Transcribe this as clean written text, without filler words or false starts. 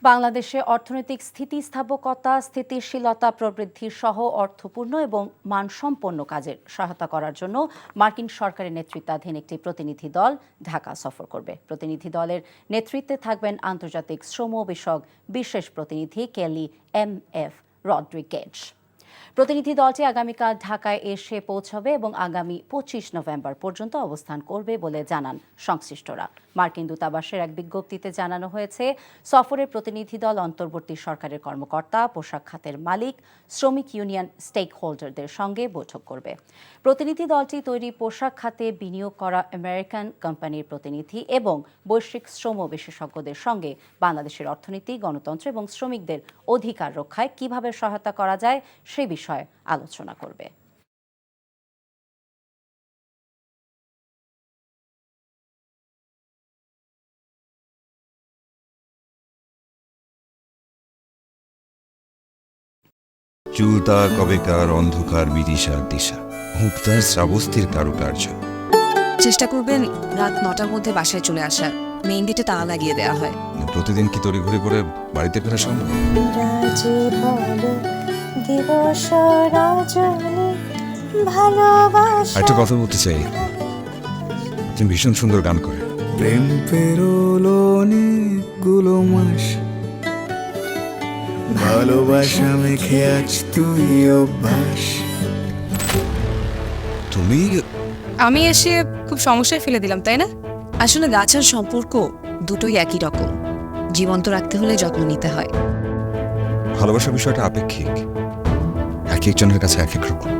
বাংলাদেশে অর্থনৈতিক স্থিতিস্থাপকতা, স্থিতিশীলতা প্রবৃদ্ধি সহ অর্থপূর্ণ এবং মানসম্পন্ন কাজের সহায়তা করার জন্য মার্কিন সরকারের নেতৃত্বাধীন একটি প্রতিনিধি দল ঢাকা সফর করবে। প্রতিনিধি দলের নেতৃত্বে থাকবেন আন্তর্জাতিক শ্রম বিষয়ক বিশেষ প্রতিনিধি কেলি এম.এফ. রড্রিগেজ। প্রতিনিধি দলটি আগামীকাল ঢাকায় এসে পৌঁছাবে এবং আগামী 25 নভেম্বর পর্যন্ত অবস্থান করবে বলে জানান সংশ্লিষ্টরা। মার্কিন দূতাবাসের এক বিজ্ঞপ্তিতে জানানো হয়েছে, সফরের প্রতিনিধি দল অন্তর্বর্তী সরকারের কর্মকর্তা, পোশাক খাতের মালিক, শ্রমিক ইউনিয়ন স্টেক হোল্ডারদের সঙ্গে বৈঠক করবে। প্রতিনিধি দলটি তৈরি পোশাক খাতে বিনিয়োগ করা আমেরিকান কোম্পানির প্রতিনিধি এবং বৈশ্বিক শ্রম বিশেষজ্ঞদের সঙ্গে বাংলাদেশের অর্থনীতি, গণতন্ত্র এবং শ্রমিকদের অধিকার রক্ষায় কিভাবে সহায়তা করা যায় সে বিষয়ে আলোচনা করবে। চুল তার কবেকার অন্ধকার বিদিশার দিশা, মুখ তার শ্রাবস্তির কারুকার্য। চেষ্টা করবেন রাত 9টার মধ্যে বাসায় চলে আসার। মেইন গেটে তালা লাগিয়ে দেওয়া হয়। প্রতিদিন কি তড়িঘড়ি করে বাড়িতে ফেরা সম্ভব? একটা কথা বলতে চাই, তুমি ভীষণ সুন্দর গান করে। প্রেম পেরোলো অনেকগুলো মাস, ভালোবাসা মেখে আজ তুই অভ্যাস। তুমি আমি এসে খুব সমস্যায় ফেলে দিলাম, তাই না? আসলে গাছ আর সম্পর্ক দুটোই একই রকম। জীবন্ত রাখতে হলে যত্ন নিতে হয়। ভালোবাসার বিষয়টা আপেক্ষিক, এক একজনের কাছে এক এক রকম।